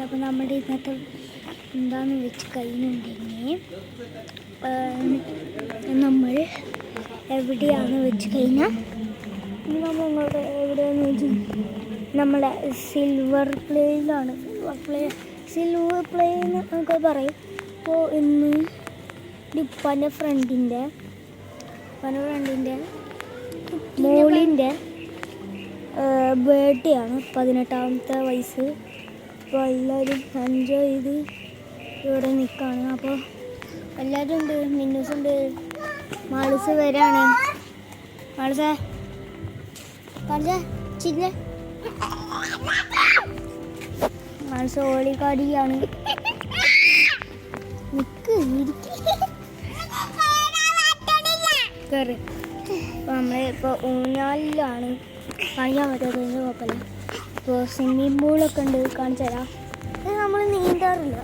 അപ്പോൾ നമ്മുടെ ഇന്നത്തെ എന്താണെന്ന് വെച്ച് കഴിഞ്ഞിട്ടുണ്ടെങ്കിൽ നമ്മൾ എവിടെയാണെന്ന് വെച്ച് കഴിഞ്ഞാൽ നമ്മളുടെ എവിടെയാണെന്ന് വെച്ച് നമ്മളെ സിൽവർ പ്ലേയിലാണ്. സിൽവർ പ്ലേ എന്നൊക്കെ പറയും. അപ്പോൾ ഇന്ന് പന ഫ്രണ്ടിൻ്റെ മോളിൻ്റെ ബർത്ത്ഡേ ആണ്, 18ാമത്തെ വയസ്സ്. അപ്പോൾ എല്ലാവരും എൻജോയ് ചെയ്ത് ഇവിടെ നിൽക്കുകയാണ്. അപ്പോൾ എല്ലാവരും ഉണ്ട്. മിന്നൂസുണ്ട്, മാളുസ് വരാണ്. മാളുസേ ചില്ല മാളുസ് ഓളിക്കാടിയാണ്. നിൽക്ക് കയറി. അപ്പോൾ നമ്മളിപ്പോൾ ഊഞ്ഞാലിലാണ്. കാണിക്കാൻ പറ്റാത്തതിൻ്റെ കുഴപ്പമില്ല. ഇപ്പോൾ സ്വിമ്മിങ് പൂളൊക്കെ ഉണ്ട്, കാണിച്ചു തരാം. ഇത് നമ്മൾ നീന്താറില്ല,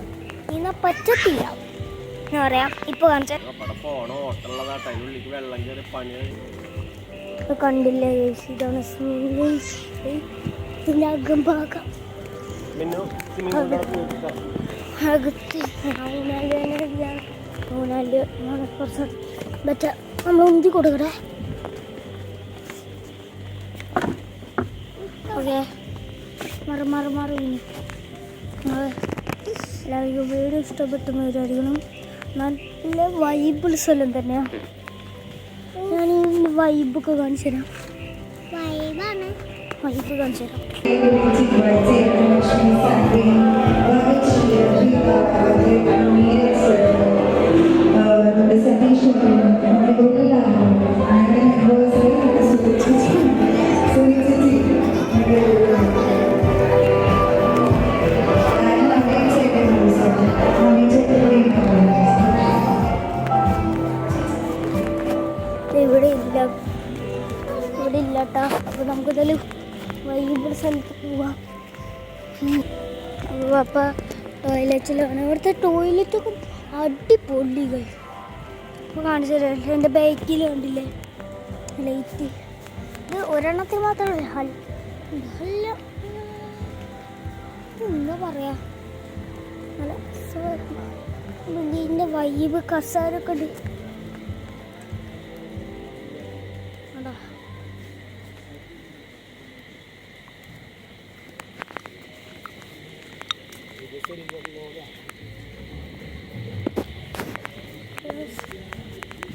നീന്താൻ പറ്റത്തില്ല എന്ന് പറയാം. ഇപ്പോൾ കാണിച്ച കണ്ടില്ലേ, ഇതാണ് ഇതിൻ്റെ അകംഭാഗം. അകത്ത് ഊഞ്ഞാല് കുറച്ച് ബെറ്റ നമ്മൾ ഉന്തി കൊടുക്കട്ടെ. ഓക്കെ, മാറി എല്ലാവർക്കും വീഡിയോ ഇഷ്ടപ്പെട്ടെന്ന് വിചാരിക്കണം. നല്ല വൈബിൾ സ്ഥലം തന്നെയാണ്. ഞാൻ ഈ വൈബൊക്കെ കാണിച്ചു തരാം. വൈബ് കാണിച്ചു തരാം. ഇവിടെ ഇല്ലാട്ടാ. അപ്പോൾ നമുക്കെന്തായാലും വൈകിട്ട് സ്ഥലത്ത് പോവാം. അപ്പോൾ ടോയ്ലറ്റിലാണ്. ഇവിടുത്തെ ടോയ്ലറ്റൊക്കെ അടിപൊളികൾ. അപ്പോൾ കാണിച്ചു തരാം. എൻ്റെ ബാക്കിൽ കണ്ടില്ലേ ലൈറ്റ്, ഇത് ഒരെണ്ണത്തിൽ മാത്രമല്ല, നല്ല എന്താ പറയുക, നല്ല ഇതിൻ്റെ വൈബ്. കസാരൊക്കെ ഉണ്ട്.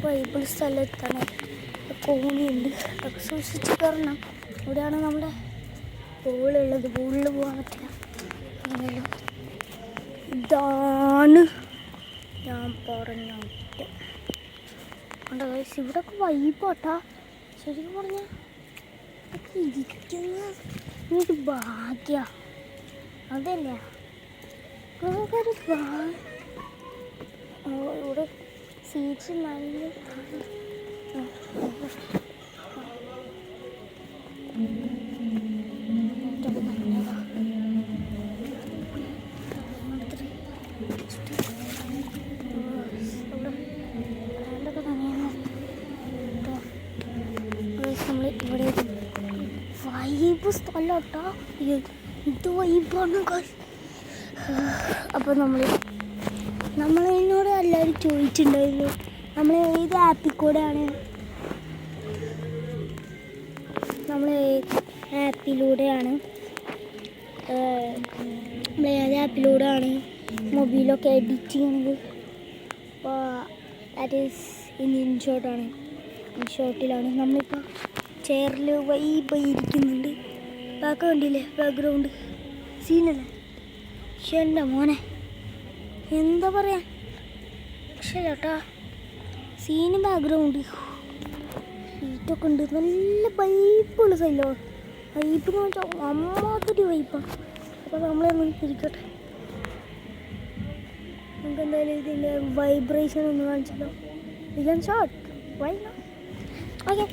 വൈബിൾ സ്ഥലത്താണ്. കോണിയുണ്ട്, അതൊക്കെ സൂക്ഷിച്ച് കയറണം. ഇവിടെയാണ് നമ്മുടെ പൂളുള്ളത്. പൂളിൽ പോകാൻ പറ്റില്ല. അങ്ങനെയല്ലോ, ഇതാണ് ഞാൻ പറഞ്ഞിട്ട് കണ്ടോ ഗൈസ്. ഇവിടെയൊക്കെ വൈബാട്ടാ. ശരിക്കും പറഞ്ഞാൽ ഇരിക്കുന്ന ഒരു ഭാഗ്യ. അതല്ലേ ഇവിടെ സീറ്റ്സ് നല്ല നമ്മൾ ഇവിടെ വൈബ് സ്ഥലം കേട്ടോ. ഇത് വൈബാണ്. അപ്പോൾ നമ്മളതിനോട് എല്ലാവരും ചോദിച്ചിട്ടുണ്ടായിരുന്നു നമ്മൾ ഏത് ആപ്പിൽ കൂടെയാണ് നമ്മൾ ഏത് ആപ്പിലൂടെയാണ് മൊബൈലൊക്കെ എഡിറ്റ് ചെയ്യുന്നത്. അപ്പോൾ ദാറ്റ് ഈസ് ഇൻഷോട്ടാണ്. ഇൻഷോട്ടിലാണ് നമ്മളിപ്പോൾ ചെയറിൽ വൈബായി ഇരിക്കുന്നുണ്ട്. ബാക്ക് കണ്ടില്ലേ, ബാക്ക്ഗ്രൗണ്ട് സീനല്ലേ. പക്ഷെ എൻ്റെ മോനെ എന്താ പറയാ, പക്ഷേ ചേട്ടാ സീന് ബാക്ക്ഗ്രൗണ്ട് സീറ്റൊക്കെ ഉണ്ട്. നല്ല വൈബുള്ള സ്ഥലമോ. വൈബ് എന്ന് വെച്ചാൽ അമ്മാത്തൊരു വൈബാണ്. അപ്പോൾ നമ്മളൊന്ന് ഇരിക്കട്ടെ. നമുക്ക് എന്തായാലും ഇതിൻ്റെ വൈബ്രേഷൻ ഒന്ന് കാണിച്ചല്ലോ. We can start right now. Okay.